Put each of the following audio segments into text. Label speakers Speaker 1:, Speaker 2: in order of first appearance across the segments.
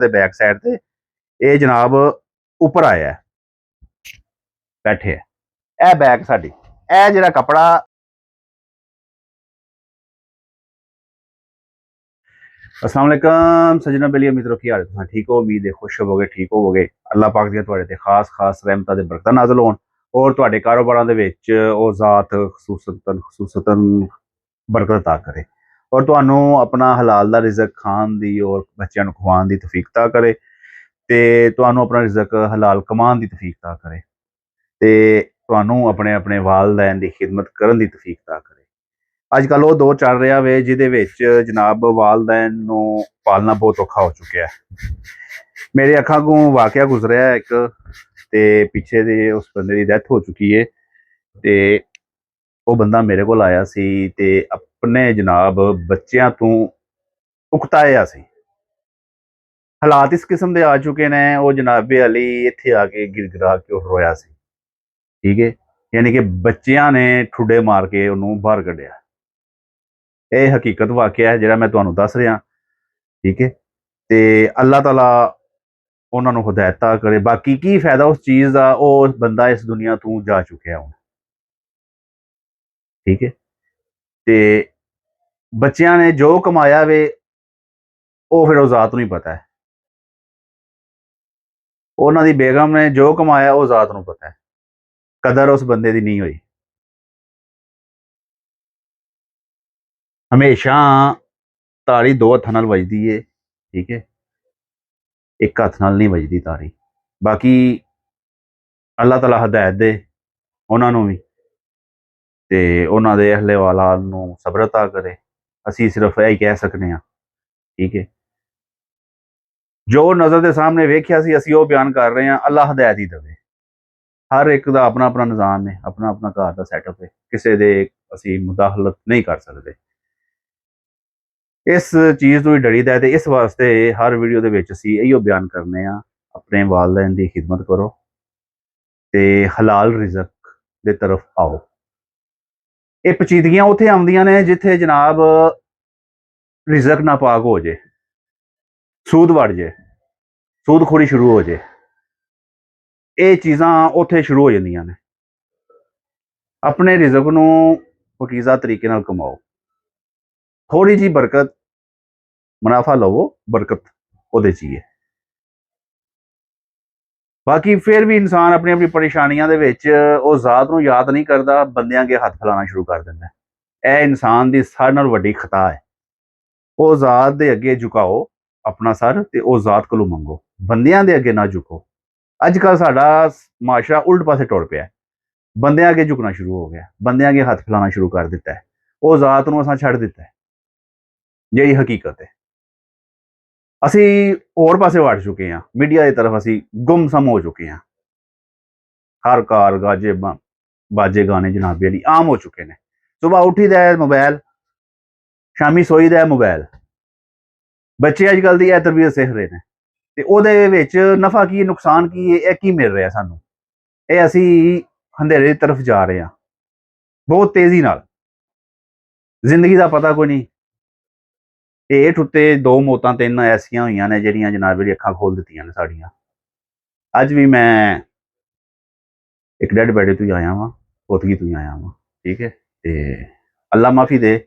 Speaker 1: ਦੇ back side ਤੇ ਇਹ ਜਨਾਬ ਉੱਪਰ ਆਇਆ ਬੈਠੇ ਹੈ। ਇਹ ਬੈਗ ਸਾਡੀ, ਇਹ ਜਿਹੜਾ ਕਪੜਾ अस्सलाम वालेकुम सजना बेलिया मित्रों की हाल है? ठीक हो, उम्मीद है खुश होवोगे, ठीक होवोगे। अल्लाह पाक ਦੀਆਂ ਤੁਹਾਡੇ ਤੇ ਖਾਸ ਰਹਿਮਤਾਂ ਤੇ ਬਰਕਤਾਂ ਨਾਜ਼ਿਲ ਹੋਣ ਔਰ ਤੁਹਾਡੇ ਕਾਰੋਬਾਰਾਂ ਦੇ ਵਿੱਚ ਉਹ ਜ਼ਾਤ ਖਸੂਸਤਨ ਬਰਕਤ ਅਤਾ ਕਰੇ ਔਰ ਤੁਹਾਨੂੰ ਆਪਣਾ ਹਲਾਲ ਦਾ ਰਿਜ਼ਕ ਖਾਣ ਦੀ ਔਰ ਬੱਚਿਆਂ ਨੂੰ ਖਵਾਉਣ ਦੀ ਤੌਫੀਕ ਅਤਾ ਕਰੇ ਤੇ ਤੁਹਾਨੂੰ ਆਪਣਾ ਰਿਜ਼ਕ ਹਲਾਲ ਕਮਾਉਣ ਦੀ ਤੌਫੀਕ ਅਤਾ ਕਰੇ ਤੇ ਤੁਹਾਨੂੰ ਆਪਣੇ ਆਪਣੇ ਵਾਲਿदैन ਦੀ ਖਿਦਮਤ ਕਰਨ ਦੀ ਤੌਫੀਕ ਅਤਾ ਕਰੇ। ਅੱਜ ਕੱਲ੍ਹ ਉਹ ਦੌਰ ਚੱਲ ਰਿਹਾ ਵੇ ਜਿਹਦੇ ਵਿੱਚ ਜਨਾਬ ਵਾਲਿदैन ਨੂੰ ਪਾਲਣਾ ਬਹੁਤ ਔਖਾ ਹੋ ਚੁੱਕਿਆ ਹੈ। ਮੇਰੇ ਅੱਖਾਂ ਕੋਲ ਵਾਕਿਆ ਗੁਜ਼ਰਿਆ ਇੱਕ ਤੇ ਪਿੱਛੇ ਦੇ ਉਸ ਬੰਦੇ ਦੀ ਡੈਥ ਹੋ ਚੁੱਕੀ ਹੈ ਤੇ ਉਹ ਬੰਦਾ ਮੇਰੇ ਕੋਲ ਆਇਆ ਸੀ ਤੇ ਆਪਣੇ ਜਨਾਬ ਬੱਚਿਆਂ ਤੋਂ ਉਕਤਾਇਆ ਸੀ। ਹਾਲਾਤ ਇਸ ਕਿਸਮ ਦੇ ਆ ਚੁੱਕੇ ਨੇ, ਉਹ ਜਨਾਬੇ ਅਲੀ ਇੱਥੇ ਆ ਕੇ ਗਿਰਗਿਰਾ ਕੇ ਉਹ ਰੋਇਆ ਸੀ। ਠੀਕ ਹੈ, ਯਾਨੀ ਕਿ ਬੱਚਿਆਂ ਨੇ ਠੁੱਡੇ ਮਾਰ ਕੇ ਉਹਨੂੰ ਬਾਹਰ ਕੱਢਿਆ। ਇਹ ਹਕੀਕਤ ਵਾਕਿਆ ਹੈ ਜਿਹੜਾ ਮੈਂ ਤੁਹਾਨੂੰ ਦੱਸ ਰਿਹਾ। ਠੀਕ ਹੈ, ਤੇ ਅੱਲਾਹ ਤਾਲਾ ਉਹਨਾਂ ਨੂੰ ਹਦਾਇਤਾਂ ਕਰੇ। ਬਾਕੀ ਕੀ ਫਾਇਦਾ ਉਸ ਚੀਜ਼ ਦਾ, ਉਹ ਬੰਦਾ ਇਸ ਦੁਨੀਆ ਤੋਂ ਜਾ ਚੁੱਕਿਆ ਹੁਣ। ਠੀਕ ਹੈ, ਤੇ ਬੱਚਿਆਂ ਨੇ ਜੋ ਕਮਾਇਆ ਵੇ ਉਹ ਫਿਰ ਉਹ ਜ਼ਾਤ ਨੂੰ ਹੀ ਪਤਾ ਹੈ। ਉਹਨਾਂ ਦੀ ਬੇਗਮ ਨੇ ਜੋ ਕਮਾਇਆ ਉਹ ਜ਼ਾਤ ਨੂੰ ਪਤਾ ਹੈ, ਕਦਰ ਉਸ ਬੰਦੇ ਦੀ ਨਹੀਂ ਹੋਈ। ਹਮੇਸ਼ਾ ਤਾਰੀ ਦੋ ਹੱਥਾਂ ਨਾਲ ਵੱਜਦੀ ਏ। ਠੀਕ ਹੈ, ਇੱਕ ਹੱਥ ਨਾਲ ਨਹੀਂ ਵੱਜਦੀ ਤਾਰੀ। ਬਾਕੀ ਅੱਲਾਹ ਤਾਲਾ ਹਦਾਇਤ ਦੇ ਉਹਨਾਂ ਨੂੰ ਵੀ ਤੇ ਉਹਨਾਂ ਦੇ ਅਹਲੇ ਵਾਲਾ ਨੂੰ ਸਬਰ ਅਤਾ ਕਰੇ। ਅਸੀਂ ਸਿਰਫ ਇਹ ਹੀ ਕਹਿ ਸਕਦੇ ਹਾਂ। ਠੀਕ ਹੈ, ਜੋ ਨਜ਼ਰ ਦੇ ਸਾਹਮਣੇ ਵੇਖਿਆ ਸੀ ਅਸੀਂ ਉਹ ਬਿਆਨ ਕਰ ਰਹੇ ਹਾਂ। ਅੱਲਾਹ ਹਦਾਇਤ ਹੀ ਦੇਵੇ। ਹਰ ਇੱਕ ਦਾ ਆਪਣਾ ਆਪਣਾ ਨਿਜ਼ਾਮ ਹੈ, ਆਪਣਾ ਆਪਣਾ ਘਰ ਦਾ ਸੈਟਅਪ ਹੈ, ਕਿਸੇ ਦੇ ਅਸੀਂ ਮੁਦਾਖਲਤ ਨਹੀਂ ਕਰ ਸਕਦੇ। ਇਸ ਚੀਜ਼ ਤੋਂ ਹੀ ਡਰੀਦਾ ਤੇ ਇਸ ਵਾਸਤੇ ਹਰ ਵੀਡੀਓ ਦੇ ਵਿੱਚ ਅਸੀਂ ਇਹੋ ਬਿਆਨ ਕਰਨੇ ਆ, ਆਪਣੇ ਵਾਲਿदैन ਦੀ ਖਿਦਮਤ ਕਰੋ ਤੇ ਹਲਾਲ ਰਿਜ਼ਕ ਦੇ ਤਰਫ ਆਓ। ਇਹ ਪਚੀਦਗੀਆਂ ਉੱਥੇ ਆਉਂਦੀਆਂ ਨੇ ਜਿੱਥੇ ਜਨਾਬ ਰਿਜ਼ਕ ਨਾਪਾਕ ਹੋ ਜੇ, ਸੂਦ ਵੜ ਜੇ, ਸੂਦਖੋਰੀ ਸ਼ੁਰੂ ਹੋ ਜੇ। ਇਹ ਚੀਜ਼ਾਂ ਉੱਥੇ ਸ਼ੁਰੂ ਹੋ ਜਾਂਦੀਆਂ ਨੇ। ਆਪਣੇ ਰਿਜ਼ਕ ਨੂੰ ਪਕੀਜ਼ਾ ਤਰੀਕੇ ਨਾਲ ਕਮਾਓ, ਥੋੜੀ ਜੀ ਬਰਕਤ ਮੁਨਾਫਾ ਲਵੋ, ਬਰਕਤ ਉਹਦੇ 'ਚ ਹੀ ਹੈ। ਬਾਕੀ ਫਿਰ ਵੀ ਇਨਸਾਨ ਆਪਣੀ ਆਪਣੀ ਪਰੇਸ਼ਾਨੀਆਂ ਦੇ ਵਿੱਚ ਉਹ ਜ਼ਾਤ ਨੂੰ ਯਾਦ ਨਹੀਂ ਕਰਦਾ, ਬੰਦਿਆਂ ਅੱਗੇ ਹੱਥ ਫੈਲਾਉਣਾ ਸ਼ੁਰੂ ਕਰ ਦਿੰਦਾ। ਇਹ ਇਨਸਾਨ ਦੀ ਸਾਰਿਆਂ ਨਾਲੋਂ ਵੱਡੀ ਖਤਾ ਹੈ। ਉਹ ਜ਼ਾਤ ਦੇ ਅੱਗੇ ਝੁਕਾਓ ਆਪਣਾ ਸਰ ਤੇ ਉਹ ਜ਼ਾਤ ਕੋਲੋਂ ਮੰਗੋ, ਬੰਦਿਆਂ ਦੇ ਅੱਗੇ ਨਾ ਝੁਕੋ। ਅੱਜ ਕੱਲ੍ਹ ਸਾਡਾ ਮਾਸ਼ਰਾ ਉਲਟ ਪਾਸੇ ਟੁਰ ਪਿਆ, ਬੰਦਿਆਂ ਅੱਗੇ ਝੁਕਣਾ ਸ਼ੁਰੂ ਹੋ ਗਿਆ, ਬੰਦਿਆਂ ਅੱਗੇ ਹੱਥ ਫੈਲਾਉਣਾ ਸ਼ੁਰੂ ਕਰ ਦਿੱਤਾ ਹੈ। ਉਹ ਜ਼ਾਤ ਨੂੰ ਅਸਾਂ ਛੱਡ ਦਿੱਤਾ ਹੈ, ਜਿਹੜੀ ਹਕੀਕਤ ਹੈ। ਅਸੀਂ ਹੋਰ ਪਾਸੇ ਵੜ ਚੁੱਕੇ ਹਾਂ, ਮੀਡੀਆ ਦੀ ਤਰਫ ਅਸੀਂ ਗੁੰਮਸਮ ਹੋ ਚੁੱਕੇ ਹਾਂ। ਹਰ ਕਾਰ ਗਾਜੇ ਬਾਜੇ ਗਾਣੇ ਜਨਾਬੇ ਲਈ ਆਮ ਹੋ ਚੁੱਕੇ ਨੇ। ਸੁਬਾਹ ਉੱਠੀ ਦਾ ਮੋਬਾਈਲ, ਸ਼ਾਮੀ ਸੋਈ ਦਾ ਮੋਬਾਈਲ। ਬੱਚੇ ਅੱਜ ਕੱਲ੍ਹ ਦੀ ਇਹ ਤਰਬੀਅਤ ਸਿੱਖ ਰਹੇ ਨੇ ਤੇ ਉਹਦੇ ਵਿੱਚ ਨਫਾ ਕੀ, ਨੁਕਸਾਨ ਕੀ ਹੈ, ਇਹ ਕੀ ਮਿਲ ਰਿਹਾ ਸਾਨੂੰ? ਇਹ ਅਸੀਂ ਅੰਧੇਰੇ ਦੀ ਤਰਫ ਜਾ ਰਹੇ ਹਾਂ ਬਹੁਤ ਤੇਜ਼ੀ ਨਾਲ। ਜ਼ਿੰਦਗੀ ਦਾ ਪਤਾ ਕੋਈ ਨਹੀਂ। ਹੇਠ ਉੱਤੇ ਦੋ ਮੌਤਾਂ ਤਿੰਨ ਐਸੀਆਂ ਹੋਈਆਂ ਨੇ ਜਿਹੜੀਆਂ ਜਨਾਬ ਦੀ ਅੱਖਾਂ ਖੋਲ ਦਿੱਤੀਆਂ ਨੇ ਸਾਡੀਆਂ। ਅੱਜ ਵੀ ਮੈਂ ਇੱਕ ਡੈਡ ਬੈਡੀ ਤੋਂ ਹੀ ਆਇਆ ਵਾਂ, ਪੋਤਗੀ ਤੋਂ ਹੀ ਆਇਆ ਵਾਂ। ਠੀਕ ਹੈ, ਤੇ ਅੱਲਾ ਮਾਫੀ ਦੇ,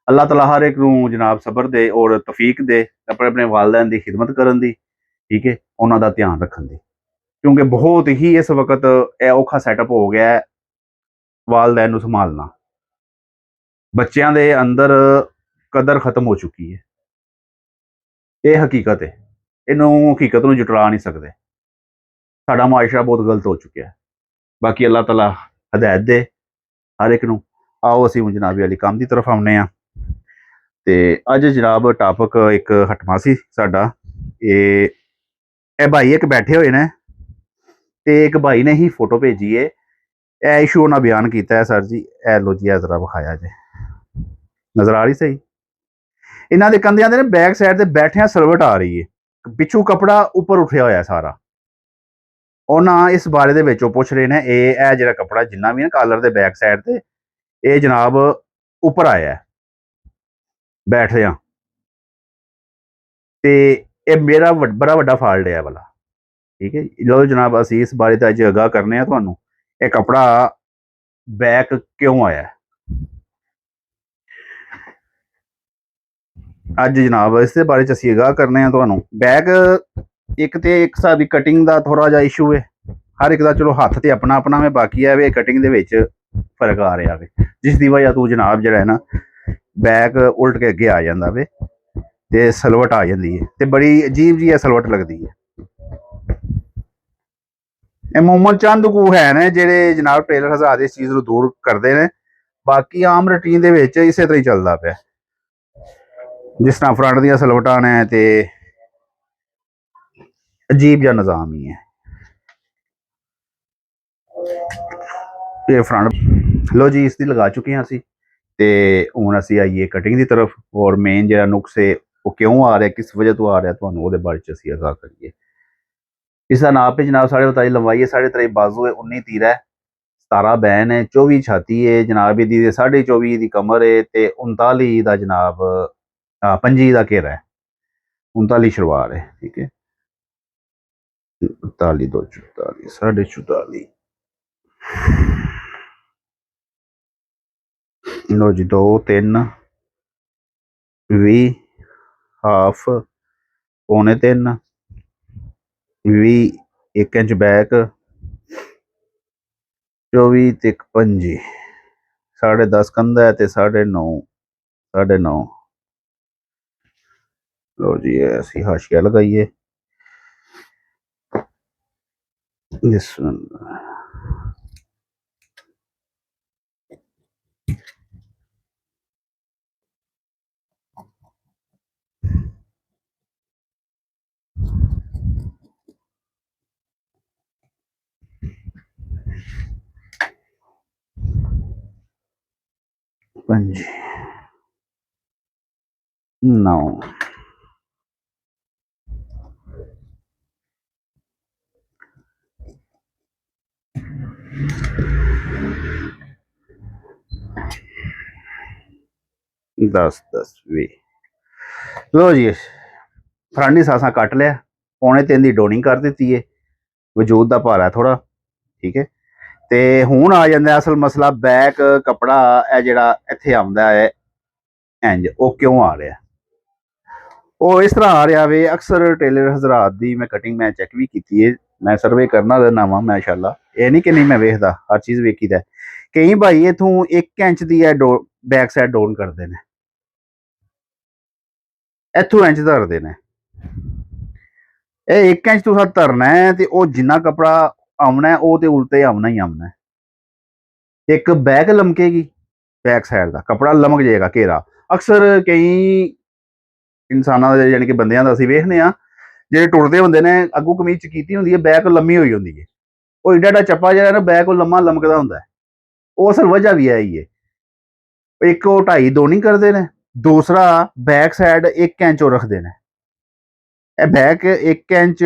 Speaker 1: ਅੱਲਾਹ ਤਾਲਾ ਹਰ ਇੱਕ ਨੂੰ ਜਨਾਬ ਸਬਰ ਦੇ ਔਰ ਤੌਫੀਕ ਦੇ ਆਪਣੇ ਆਪਣੇ ਵਾਲਿदैन ਦੀ ਖਿਦਮਤ ਕਰਨ ਦੀ। ਠੀਕ ਹੈ, ਉਹਨਾਂ ਦਾ ਧਿਆਨ ਰੱਖਣ ਦੀ, ਕਿਉਂਕਿ ਬਹੁਤ ਹੀ ਇਸ ਵਕਤ ਇਹ ਔਖਾ ਸੈਟਅਪ ਹੋ ਗਿਆ ਹੈ ਵਾਲਿदैन ਨੂੰ ਸੰਭਾਲਣਾ। ਬੱਚਿਆਂ ਦੇ ਅੰਦਰ ਕਦਰ ਖਤਮ ਹੋ ਚੁੱਕੀ ਹੈ। ਇਹ ਹਕੀਕਤ ਹੈ, ਇਹਨੂੰ ਹਕੀਕਤ ਨੂੰ ਜੁਟਲਾ ਨਹੀਂ ਸਕਦੇ। ਸਾਡਾ ਮਾਸ਼ਰਾ ਬਹੁਤ ਗਲਤ ਹੋ ਚੁੱਕਿਆ। ਬਾਕੀ ਅੱਲਾਹ ਤਾਲਾ ਹਦਾਇਤ ਦੇ ਹਰ ਇੱਕ ਨੂੰ। ਆਓ ਅਸੀਂ ਹੁਣ ਜਨਾਬੀ ਵਾਲੀ ਕੰਮ ਦੀ ਤਰਫ ਆਉਂਦੇ ਹਾਂ। ਤੇ ਅੱਜ ਜਨਾਬ ਟਾਪਕ ਇੱਕ ਹਟਵਾ ਸੀ ਸਾਡਾ। ਇਹ ਭਾਈ ਇੱਕ ਬੈਠੇ ਹੋਏ ਨੇ ਤੇ ਇੱਕ ਭਾਈ ਨੇ ਹੀ ਫੋਟੋ ਭੇਜੀ ਹੈ। ਇਹ ਇਸ਼ੂ ਉਹਨਾਂ ਬਿਆਨ ਕੀਤਾ ਹੈ। ਸਰ ਜੀ ਇਹ ਲੋ ਜੀ, ਜ਼ਰਾ ਵਿਖਾਇਆ ਜੇ, ਨਜ਼ਰ ਆ ਰਹੀ ਸਹੀ? ਇਹਨਾਂ ਦੇ ਕੰਧਿਆਂ ਦੇ ਨਾ ਬੈਕ ਸਾਈਡ ਤੇ ਬੈਠਿਆਂ ਸਰਵਟ ਆ ਰਹੀ ਹੈ, ਪਿੱਛੋਂ ਕਪੜਾ ਉੱਪਰ ਉੱਠਿਆ ਹੋਇਆ ਸਾਰਾ। ਉਹਨਾਂ ਇਸ ਬਾਰੇ ਦੇ ਵਿੱਚ ਉਹ ਪੁੱਛ ਰਹੇ ਨੇ ਇਹ ਜਿਹੜਾ ਕਪੜਾ ਜਿੰਨਾ ਵੀ ਨਾ ਕਾਲਰ ਦੇ ਬੈਕ ਸਾਈਡ ਤੇ ਇਹ ਜਨਾਬ ਉੱਪਰ ਆਇਆ ਬੈਠ ਰਿਹਾ ਤੇ ਇਹ ਮੇਰਾ ਬੜਾ ਵੱਡਾ ਫਾਲਟ ਹੈ ਵਾਲਾ। ਠੀਕ ਹੈ, ਲਓ ਜਨਾਬ, ਅਸੀਂ ਇਸ ਬਾਰੇ ਤਾਂ ਅੱਜ ਅਗਾਹ ਕਰਨੇ ਆ ਤੁਹਾਨੂੰ, ਇਹ ਕਪੜਾ ਬੈਕ ਕਿਉਂ ਆਇਆ ਅੱਜ ਜਨਾਬ, ਇਸ ਦੇ ਬਾਰੇ ਚ ਅਸੀਂ ਅਗਾਹ ਕਰਨੇ ਆ ਤੁਹਾਨੂੰ। ਬੈਕ ਇੱਕ ਤੇ ਇੱਕ ਹਿਸਾਬ ਦੀ ਕਟਿੰਗ ਦਾ ਥੋੜਾ ਜਿਹਾ ਇਸ਼ੂ ਹੈ, ਹਰ ਇੱਕ ਦਾ ਚਲੋ ਹੱਥ ਤੇ ਆਪਣਾ ਆਪਣਾ ਵੇ, ਬਾਕੀ ਹੈ ਵੇ ਕਟਿੰਗ ਦੇ ਵਿੱਚ ਫਰਕ ਆ ਰਿਹਾ ਵੇ, ਜਿਸ ਦੀ ਵਜ੍ਹਾ ਤੋਂ ਜਨਾਬ ਜਿਹੜਾ ਹੈ ਨਾ ਬੈਕ ਉਲਟ ਕੇ ਅੱਗੇ ਆ ਜਾਂਦਾ ਵੇ ਤੇ ਸਲਵਟ ਆ ਜਾਂਦੀ ਹੈ, ਤੇ ਬੜੀ ਅਜੀਬ ਜੀ ਸਲਵਟ ਲੱਗਦੀ ਹੈ। ਇਹ ਮੁਹੰਮਦ ਚੰਦ ਕੁ ਹੈ ਨੇ ਜਿਹੜੇ ਜਨਾਬ ਟੇਲਰ ਹਜ਼ਾਰ ਇਸ ਚੀਜ਼ ਨੂੰ ਦੂਰ ਕਰਦੇ ਨੇ, ਬਾਕੀ ਆਮ ਰੂਟੀਨ ਦੇ ਵਿੱਚ ਇਸੇ ਤਰ੍ਹਾਂ ਹੀ ਚੱਲਦਾ ਪਿਆ, ਜਿਸ ਤਰ੍ਹਾਂ ਫਰੰਟ ਦੀਆਂ ਸਲਵਟਾਂ ਨੇ ਤੇ ਅਜੀਬ ਜਿਹਾ ਨਿਜ਼ਾਮ ਹੀ ਹੈ। ਇਹ ਫਰੰਟ ਲੋ ਜੀ, ਇਸ ਦੀ ਲਗਾ ਚੁੱਕੇ ਹਾਂ ਅਸੀਂ, ਤੇ ਹੁਣ ਅਸੀਂ ਆਈਏ ਕਟਿੰਗ ਦੀ ਤਰਫ, ਔਰ ਮੇਨ ਜਿਹੜਾ ਨੁਕਸ ਹੈ ਉਹ ਕਿਉਂ ਆ ਰਿਹਾ, ਕਿਸ ਵਜ੍ਹਾ ਤੋਂ ਆ ਰਿਹਾ, ਤੁਹਾਨੂੰ ਉਹਦੇ ਬਾਰੇ ਚ ਅਸੀਂ ਅਗਾਹ ਕਰੀਏ। ਇਸ ਦਾ ਨਾਪ ਹੈ ਜਨਾਬ 23.5 ਲੰਬਾਈ ਹੈ, 23.5 ਬਾਜ਼ੂ ਹੈ, 19 ਤੀਰਾ ਹੈ, 17 ਬੈਨ ਹੈ, 24 ਛਾਤੀ ਹੈ ਜਨਾਬ ਇਹਦੀ, 24.5 ਦੀ ਕਮਰ ਹੈ, ਤੇ 39 ਦਾ ਜਨਾਬ 25 ਦਾ ਘੇਰਾ ਹੈ, 39 ਸ਼ਲਵਾਰ ਹੈ। ਠੀਕ ਹੈ, 39 2 44 44 ਲੋ ਜੀ, 2 3 20 ਹਾਫ ਪੌਣੇ 3 20 1 ਇੰਚ ਬੈਕ 24 ਤੇ 25 10.5 ਕੰਧਾ ਹੈ ਤੇ 9.5 ਲੋ ਜੀ, ਅਸੀਂ ਹਾਸ਼ੀਆ ਲਗਾਈਏ ਇਸ पंजी 9 10 10 20 लो जी, फरांडी सासा कट लिया, 2.25 की डोनिंग कर दी है, वजूद का भारा थोड़ा। ठीक है, तो हुण आ जाता असल मसला, बैक कपड़ा है जिहड़ा इत्थे आउंदा है इंज, वो क्यों आ रहा, वो इस तरह आ रहा वे। अक्सर टेलर हजरात दी मैं कटिंग मैं चैक भी की है, मैं सर्वे करना रहना वा माशाअल्लाह, ये नहीं कि नहीं मैं वेखदा, हर चीज़ वेखी दा। कई भाई इथों 1 इंच की है बैक साइड डाउन करते हैं, इथों इंच धरते हैं, ये 1 इंच तुसा धरना है तो वह जिन्ना कपड़ा आना है वो तो उल्टे आना ही आना है। एक बैक लमकेगी, बैक साइड का कपड़ा लमक जाएगा घेरा। अक्सर कई इंसानों का यानी कि बंदियां दा असीं वेखने आ, ਜਿਹੜੇ ਟੁਰਦੇ ਹੁੰਦੇ ਨੇ ਅੱਗੂ ਕਮੀਜ਼ ਚ ਕੀਤੀ ਹੁੰਦੀ ਹੈ, ਬੈਕ ਲੰਮੀ ਹੋਈ ਹੁੰਦੀ ਹੈ, ਉਹ ਏਡਾ ਏਡਾ ਚੱਪਾ ਜਿਹੜਾ ਨਾ ਬੈਕ ਉਹ ਲੰਮਾ ਲਮਕਦਾ ਹੁੰਦਾ ਹੈ। ਉਹ ਅਸਲ ਵਜ੍ਹਾ ਵੀ ਹੈ ਹੀ ਹੈ, ਇੱਕ ਉਹ 2.5 ਦੋਨੀ ਕਰਦੇ ਨੇ, ਦੂਸਰਾ ਬੈਕ ਸਾਈਡ 1 ਇੰਚ ਉਹ ਰੱਖਦੇ ਨੇ। ਇਹ ਬੈਕ 1 ਇੰਚ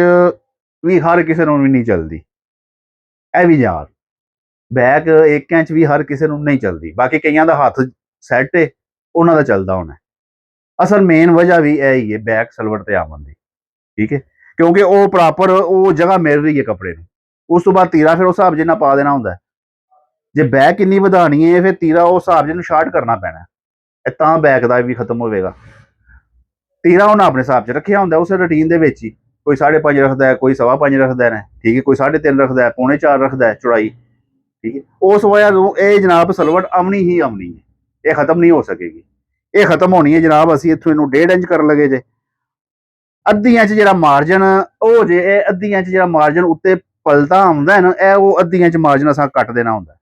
Speaker 1: ਵੀ ਹਰ ਕਿਸੇ ਨੂੰ ਵੀ ਨਹੀਂ ਚੱਲਦੀ, ਇਹ ਵੀ ਯਾਰ ਬੈਕ 1 ਇੰਚ ਵੀ ਹਰ ਕਿਸੇ ਨੂੰ ਨਹੀਂ ਚੱਲਦੀ, ਬਾਕੀ ਕਈਆਂ ਦਾ ਹੱਥ ਸੈੱਟ ਹੈ, ਉਹਨਾਂ ਦਾ ਚੱਲਦਾ ਹੋਣਾ। ਅਸਲ ਮੇਨ ਵਜ੍ਹਾ ਵੀ ਇਹ ਹੀ ਹੈ ਬੈਕ ਸਲਵਟ ਤੇ ਆਉਣ ਦੀ। ठीक है, क्योंकि वो प्रॉपर वो जगह मिल रही है कपड़े में, उस तो बाद तीरा फिर उस हिसाब जिन्ना पा देना होंगे। जे बैक इन्नी वधानी है फिर तीरा उस हिसाब जिन्नू शार्ट करना पैना, तां बैक का भी खत्म होगा। तीरा उन्हें अपने हिसाब से रखा होंगे उस रूटीन के ही, कोई 5.5 रखता है, कोई 5.25 रखता है, ठीक है, कोई 3.5 रखता है, 4.25 रखता है चौड़ाई। ठीक है, उस वजह तो ये जनाब सलवट आमनी ही आमनी है, ये खत्म नहीं हो सकेगी। ये खत्म होनी है जनाब, असीं इत्थों इनू 1.5 इंच कर लगे जे, अद्धी इंच जो मार्जन हो जे, अद्धी इंच जो मार्जन उत्ते पलटा आउंदा है ना, यह वो अद्धी इंच मार्जन असां कट देना होंदा,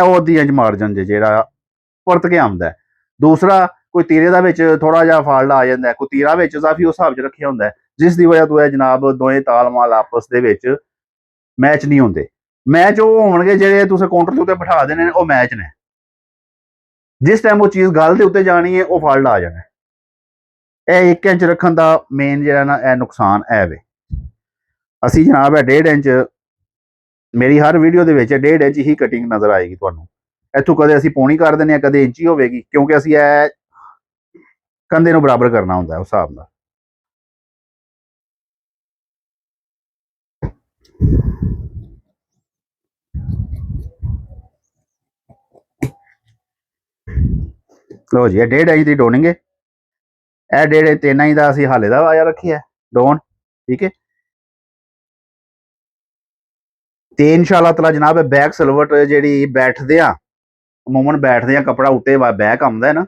Speaker 1: वो अद्धी इंच मार्जन जिहड़ा परत के आउंदा है। दूसरा कोई तीरे दा विच थोड़ा जिहा फॉल्ट आ जांदा है, कोई तीरा विच काफी उस हिसाब च रखिया हुंदा है, जिस दी वजह तो जनाब दोवें ताल माल आपस दे विच मैच नहीं होंदे। मैच वो होणगे जिहड़े तुसीं काउंटर दे उत्ते बिठा देने ने, वो मैच ने, जिस टाइम वो चीज़ गल दे उत्ते जानी है वो फॉल्ट आ जाना। 1 इंच रखने का मेन जो ना यह नुकसान है वे। असी जनाब है 1.5 इंच, मेरी हर वीडियो के 1.5 इंच ही कटिंग नज़र आएगी तुहानू। इत्थों कदे असी पौनी कर देने, कदे इंची होगी, क्योंकि असी कंधे नूं बराबर करना होंदा है उस हिसाब नाल। ਲੋ ਜੀ, ਇਹ 1.5 ਇੰਚ ਦੀ ਡੋਨਿੰਗ ਹੈ। ਇਹ 1.5 3 ਇੰਚ ਦਾ ਅਸੀਂ ਹਾਲੇ ਦਾ ਵਾਇਆ ਰੱਖਿਆ ਡੋਨ, ਠੀਕ ਹੈ। ਤੇ ਇਨਸ਼ਾਅੱਲਾ ਤਆਲਾ ਜਨਾਬ ਬੈਕ ਸਲਵਟ ਜਿਹੜੀ ਬੈਠਦੇ ਆ, ਅਮੂਮਨ ਬੈਠਦੇ ਆ ਕੱਪੜਾ ਉੱਤੇ ਬੈਕ ਆਉਂਦਾ ਹੈ ਨਾ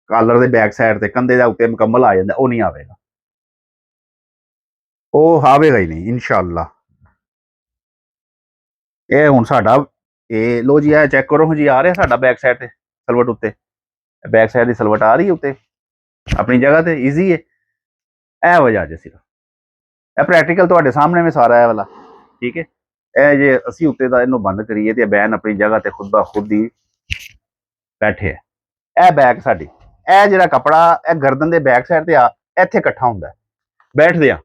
Speaker 1: ਕਾਲਰ ਦੇ ਬੈਕ ਸਾਈਡ ਤੇ, ਕੰਧੇ ਦਾ ਉੱਤੇ ਮੁਕੰਮਲ ਆ ਜਾਂਦਾ, ਉਹ ਨਹੀਂ ਆਵੇਗਾ, ਉਹ ਆਵੇਗਾ ਹੀ ਨਹੀਂ ਇਨਸ਼ਾਅੱਲਾ। ਇਹ ਹੁਣ ਸਾਡਾ ਇਹ ਲੋ ਜੀ, ਇਹ ਚੈੱਕ ਕਰੋ ਜੀ, ਆ ਰਿਹਾ ਸਾਡਾ ਬੈਕ ਸਾਈਡ ਤੇ ਸਲਵਟ ਉੱਤੇ, ਬੈਕ ਸਾਈਡ ਦੀ ਸਲਵਟ ਆ ਰਹੀ ਹੈ ਉੱਤੇ ਆਪਣੀ ਜਗ੍ਹਾ ਤੇ, ਈਜ਼ੀ ਹੈ। ਇਹ ਵਜ੍ਹਾ ਜੇ ਸਿਰਫ ਇਹ ਪ੍ਰੈਕਟੀਕਲ ਤੁਹਾਡੇ ਸਾਹਮਣੇ ਵੀ ਸਾਰਾ ਇਹ ਵਾਲਾ, ਠੀਕ ਹੈ। ਇਹ ਜੇ ਅਸੀਂ ਉੱਤੇ ਦਾ ਇਹਨੂੰ ਬੰਦ ਕਰੀਏ ਤੇ ਬੈਨ ਆਪਣੀ ਜਗ੍ਹਾ ਤੇ ਖੁਦ ਬ ਖੁਦ ਹੀ ਬੈਠੇ ਹੈ। ਇਹ ਬੈਕ ਸਾਡੀ, ਇਹ ਜਿਹੜਾ ਕੱਪੜਾ ਇਹ ਗਰਦਨ ਦੇ ਬੈਕ ਸਾਈਡ ਤੇ ਆ ਇੱਥੇ ਇਕੱਠਾ ਹੁੰਦਾ, ਬੈਠਦੇ ਆ,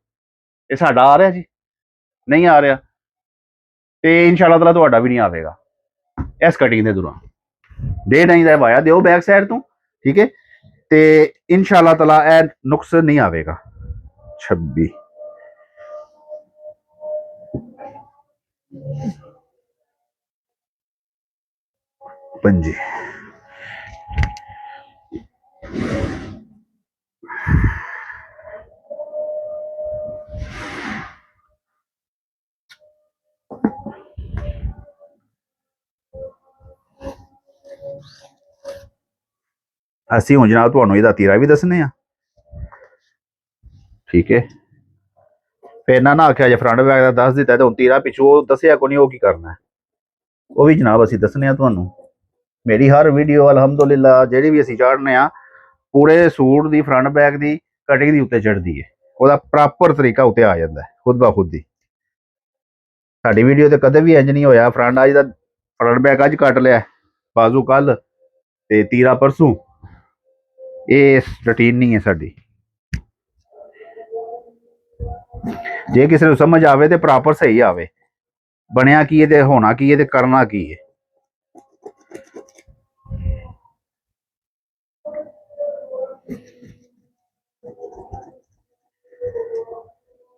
Speaker 1: ਇਹ ਸਾਡਾ ਆ ਰਿਹਾ ਜੀ, ਨਹੀਂ ਆ ਰਿਹਾ ਤੇ ਇਨਸ਼ਾਅੱਲਾ ਤਾਲਾ ਤੁਹਾਡਾ ਵੀ ਨਹੀਂ ਆਵੇਗਾ ਇਸ ਕਟਿੰਗ ਦੇ ਦੌਰਾਨ। 1.5 ਇੰਚ ਦਾ ਵਾਇਆ ਦਿਓ ਬੈਕ ਸਾਈਡ ਤੋਂ, ਠੀਕ ਹੈ, ਤੇ ਇਨਸ਼ਾਅੱਲਾ ਤਾਲਾ ਇਹ ਨੁਕਸ ਨਹੀਂ ਆਵੇਗਾ। 26 25 ਅਸੀਂ ਹੁਣ ਜਨਾਬ ਤੁਹਾਨੂੰ ਇਹਦਾ ਤੀਰਾ ਵੀ ਦੱਸਨੇ ਆ, ਠੀਕ ਹੈ। ਫਿਰ ਨਾ ਆਖਿਆ ਜੇ ਫਰੰਟ ਬੈਕ ਦਾ ਦੱਸ ਦਿੱਤਾ ਤੇ ਹੁਣ ਤੀਰਾ ਪਿੱਛੋਂ ਦੱਸਿਆ ਕੋਈ ਨਹੀਂ, ਉਹ ਕੀ ਕਰਨਾ ਉਹ ਵੀ ਜਨਾਬ ਅਸੀਂ ਦੱਸਨੇ ਆ ਤੁਹਾਨੂੰ। ਮੇਰੀ ਹਰ ਵੀਡੀਓ ਅਲਹਮਦੁਲਿਲਾ ਜਿਹੜੀ ਵੀ ਅਸੀਂ ਚਾੜਨੇ ਆ ਪੂਰੇ ਸੂਟ ਦੀ ਫਰੰਟ ਬੈਕ ਦੀ ਕਟਿੰਗ ਦੀ ਉੱਤੇ ਚੜਦੀ ਹੈ, ਉਹਦਾ ਪ੍ਰੋਪਰ ਤਰੀਕਾ ਉੱਤੇ ਆ ਜਾਂਦਾ ਖੁਦ ਬ ਖੁਦ ਹੀ। ਸਾਡੀ ਵੀਡੀਓ ਤੇ ਕਦੇ ਵੀ ਇੰਜ ਨਹੀਂ ਹੋਇਆ ਫਰੰਟ ਅੱਜ ਦਾ ਫਰੰਟ ਬੈਕ ਅੱਜ ਕੱਟ ਲਿਆ, ਬਾਜ਼ੂ ਕੱਲ ਤੇ ਤੀਰਾ ਪਰਸੋਂ, ਇਹ ਰੂਟੀਨ ਨਹੀਂ ਹੈ ਸਾਡੀ। ਜੇ ਕਿਸੇ ਨੂੰ ਸਮਝ ਆਵੇ ਤੇ ਪ੍ਰੋਪਰ ਸਹੀ ਆਵੇ, ਬਣਿਆ ਕੀ ਹੈ ਤੇ ਹੋਣਾ ਕੀ ਹੈ ਤੇ ਕਰਨਾ ਕੀ ਹੈ।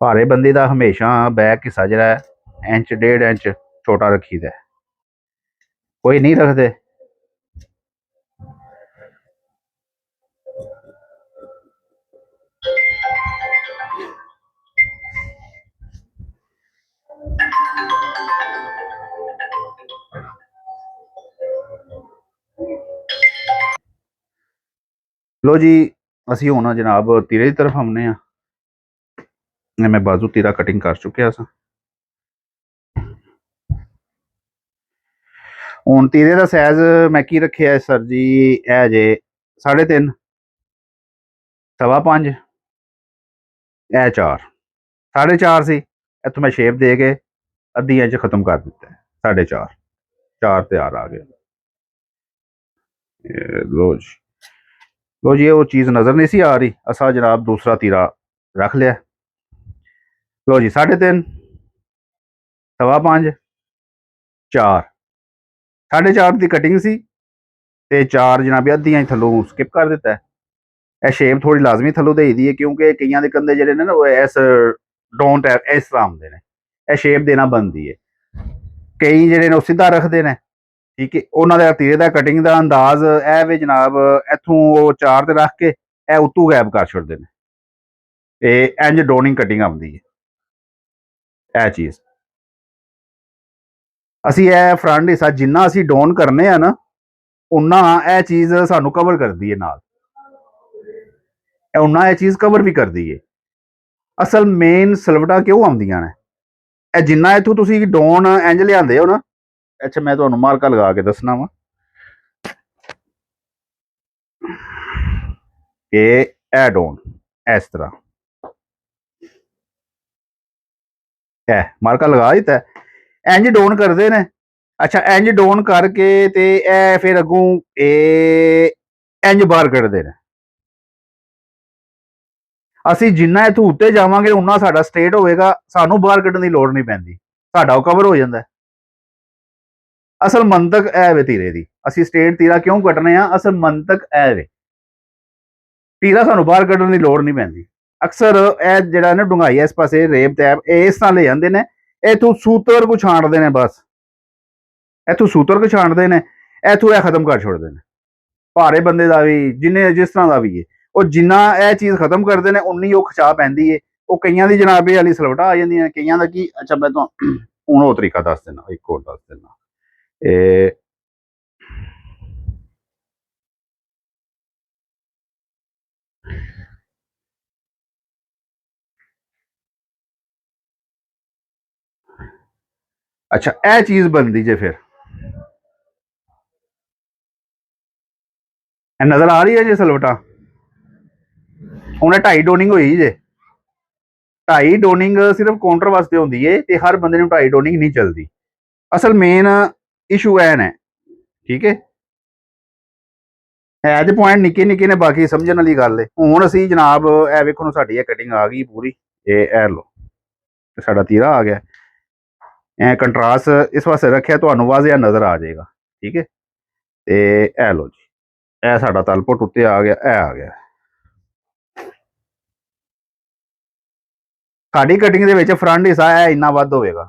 Speaker 1: ਭਾਰੇ ਬੰਦੇ ਦਾ ਹਮੇਸ਼ਾ ਬੈਕ ਹਿੱਸਾ ਜਿਹੜਾ ਹੈ ਇੰਚ 1.5 ਇੰਚ ਛੋਟਾ ਰੱਖੀਦਾ, ਕੋਈ ਨਹੀਂ ਰੱਖਦੇ। लो जी, ਅਸੀਂ ਹੁਣ जनाब तीरे की तरफ आने आ। मैं बाजू तीरा कटिंग कर चुकिया सा। ਹੁਣ तीरे का साइज मैं की रखे है सर जी, है जे 3.5 5.5 ए 4 4.5 सी, इतों मैं शेप दे के अद्धी इंच खत्म कर दिता है, 4.5 4 तैयार आ गया। लो जी, वो चीज़ नज़र नहीं सी आ रही, असा जनाब दूसरा तीरा रख लिया। लो जी 3.5 5.5 4 4.5 की कटिंग सी ते 4 जनाब अद्धी इंच थल्लों स्किप कर दिता है। यह शेप थोड़ी लाजमी थल्लों दई दी है क्योंकि कईयां दे कंधे जिहड़े ने ना इस डोन टाइप इस तरह आउंदे ने, यह शेप देना बनती है। कई जिहड़े ने सीधा रखते हैं, ठीक है, उन्होंने तीरे का कटिंग का अंदाज ए वे जनाब इथों 4 ते रख के ए उत्तों गैप कर छड़ते हैं, इंज डोनिंग कटिंग आती है। यह चीज़ असी ए फ्रंट हिस्सा जिन्ना असी डोन करने हैं ना उन्ना यह चीज़ सानू कवर करती है, नाल उन्ना यह चीज़ कवर भी करती है। असल मेन सलवटा क्यों आउंदियां ने, ए जिन्ना इथों तुसी डोन इंज लियाते हो ना, अच्छा मैं तुहानू मार्का लगा के दसना वा कि ए डोन इस तरह मार्का लगा दिता है, इंज डोन करते हैं। अच्छा इंज डोन करके ते ए फिर अगों इंज बाहर कढ़ते हैं। असी जिन्ना इथों उत्ते जावांगे उन्ना साडा स्ट्रेट होएगा, सानू बाहर कढ़न की लोड़ नहीं पैंदी, साडा वो कवर हो जाता है। असल मंतक ए वे तीरे दी, असी स्ट्रेट तीरा क्यों कट्टने आ, असल मंतक ए वे तीरा सानू बाहर कढ़न की लोड़ नहीं पैंदी। अक्सर ए जिहड़ा ना डुंगाई इस पासे रेब तैब इस तरह ले जाते हैं, इथों सूतर को छांटते हैं, बस इथों सूतर को छांटते हैं, इथों यह खत्म कर छोड़ते हैं। ਭਾਰੇ ਬੰਦੇ ਦਾ ਵੀ, ਜਿੰਨੇ ਜਿਸ ਤਰ੍ਹਾਂ ਦਾ ਵੀ ਹੈ, ਉਹ ਜਿੰਨਾ ਇਹ ਚੀਜ਼ ਖਤਮ ਕਰਦੇ ਨੇ ਉਨੀ ਉਹ ਖਿਚਾ ਪੈਂਦੀ ਹੈ। ਉਹ ਕਈਆਂ ਦੀ ਜਨਾਬੇ ਵਾਲੀ ਸਲਵਟਾ ਆ ਜਾਂਦੀਆਂ, ਕਈਆਂ ਦਾ ਕੀ। ਅੱਛਾ ਮੈਂ ਤੁਹਾਨੂੰ ਹੁਣ ਉਹ ਤਰੀਕਾ ਦੱਸ ਦਿੰਦਾ, ਇੱਕ ਹੋਰ ਦੱਸ ਦਿੰਦਾ। ਇਹ ਅੱਛਾ ਇਹ ਚੀਜ਼ ਬਣਦੀ ਜੇ ਫਿਰ, ਇਹ ਨਜ਼ਰ ਆ ਰਹੀ ਹੈ ਜੇ ਸਲਵਟਾ। ਹੁਣ ਇਹ 2.5 ਡੋਨਿੰਗ ਹੋਈ ਜੇ। 2.5 ਡੋਨਿੰਗ ਸਿਰਫ ਕਾਊਂਟਰ ਵਾਸਤੇ ਹੁੰਦੀ ਹੈ, ਤੇ ਹਰ ਬੰਦੇ ਨੂੰ 2.5 ਡੋਨਿੰਗ ਨਹੀਂ ਚੱਲਦੀ। ਅਸਲ ਮੇਨ ਇਸ਼ੂ ਐ ਨੇ, ਠੀਕ ਹੈ ਤੇ ਪੁਆਇੰਟ ਨਿੱਕੇ ਨਿੱਕੇ ਨੇ, ਬਾਕੀ ਸਮਝਣ ਵਾਲੀ ਗੱਲ ਹੈ। ਹੁਣ ਅਸੀਂ ਜਨਾਬ ਇਹ ਵੇਖੋ ਸਾਡੀ ਇਹ ਕਟਿੰਗ ਆ ਗਈ ਪੂਰੀ, ਇਹ ਲੋ ਸਾਡਾ ਤੀਰਾ ਆ ਗਿਆ। ਇਹ ਕੰਟਰਾਸਟ ਇਸ ਵਾਸਤੇ ਰੱਖਿਆ ਤੁਹਾਨੂੰ ਵਾਜ਼ਿਆ ਨਜ਼ਰ ਆ ਜਾਏਗਾ, ਠੀਕ ਹੈ। ਤੇ ਇਹ ਲੋ ਜੀ, ਇਹ ਸਾਡਾ ਤਲਪੁੱਟ ਉੱਤੇ ਆ ਗਿਆ, ਇਹ ਆ ਗਿਆ। ਸਾਡੀ ਕਟਿੰਗ ਦੇ ਵਿੱਚ ਫਰੰਟ ਹਿੱਸਾ ਇਹ ਇੰਨਾ ਵੱਧ ਹੋਵੇਗਾ,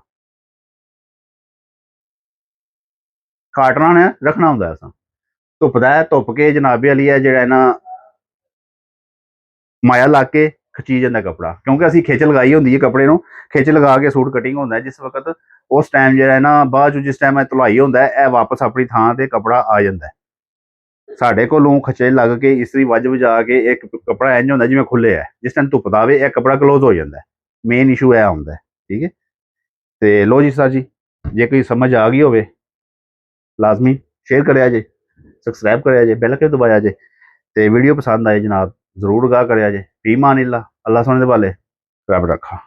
Speaker 1: ਕਾਟਣਾ ਨੇ ਰੱਖਣਾ ਹੁੰਦਾ ਅਸਾਂ। ਧੁੱਪ ਦਾ ਹੈ, ਧੁੱਪ ਕੇ ਜਨਾਬੇ ਵਾਲੀ ਹੈ ਜਿਹੜਾ ਨਾ ਮਾਇਆ ਲਾ ਕੇ ਖਿੱਚੀ ਜਾਂਦਾ ਕੱਪੜਾ, ਕਿਉਂਕਿ ਅਸੀਂ ਖਿੱਚ ਲਗਾਈ ਹੁੰਦੀ ਹੈ ਕੱਪੜੇ ਨੂੰ, ਖਿੱਚ ਲਗਾ ਕੇ ਸੂਟ ਕਟਿੰਗ ਹੁੰਦਾ ਜਿਸ ਵਕਤ, ਉਸ ਟਾਈਮ ਜਿਹੜਾ ਨਾ ਬਾਅਦ ਚ ਜਿਸ ਟਾਈਮ ਇਹ ਧੁਲਾਈ ਹੁੰਦਾ ਇਹ ਵਾਪਸ ਆਪਣੀ ਥਾਂ ਤੇ ਕੱਪੜਾ ਆ ਜਾਂਦਾ। ਸਾਡੇ ਕੋਲੋਂ ਖਿੱਚੇ ਲੱਗ ਕੇ ਇਸਤਰੀ ਵੱਜ ਵਜਾ ਕੇ ਇੱਕ ਕੱਪੜਾ ਇੰਜ ਹੁੰਦਾ ਜਿਵੇਂ ਖੁੱਲੇ ਹੈ, ਜਿਸ ਟਾਈਮ ਧੁੱਪ ਦਾ ਆਵੇ ਇਹ ਕੱਪੜਾ ਕਲੋਜ਼ ਹੋ ਜਾਂਦਾ। ਮੇਨ ਇਸ਼ੂ ਇਹ ਹੁੰਦਾ, ਠੀਕ ਹੈ। ਤੇ ਲੋ ਜੀ ਸਰ ਜੀ, ਜੇ ਕੋਈ ਸਮਝ ਆ ਗਈ ਹੋਵੇ ਲਾਜ਼ਮੀ ਸ਼ੇਅਰ ਕਰਿਆ ਜੇ, ਸਬਸਕ੍ਰਾਈਬ ਕਰਿਆ ਜੇ, ਬੈਲ ਆਈਕਨ ਦਬਾਇਆ ਜੇ, ਤੇ ਵੀਡੀਓ ਪਸੰਦ ਆਏ ਜਨਾਬ ਜ਼ਰੂਰ ਗਾ ਕਰਿਆ ਜੇ। ਫੀ ਮਾਨ ਅੱਲਾ, ਅੱਲਾ ਸੋਹਣੇ ਦੇ ਵਾਲੇ, ਰੱਬ ਰੱਖਾ।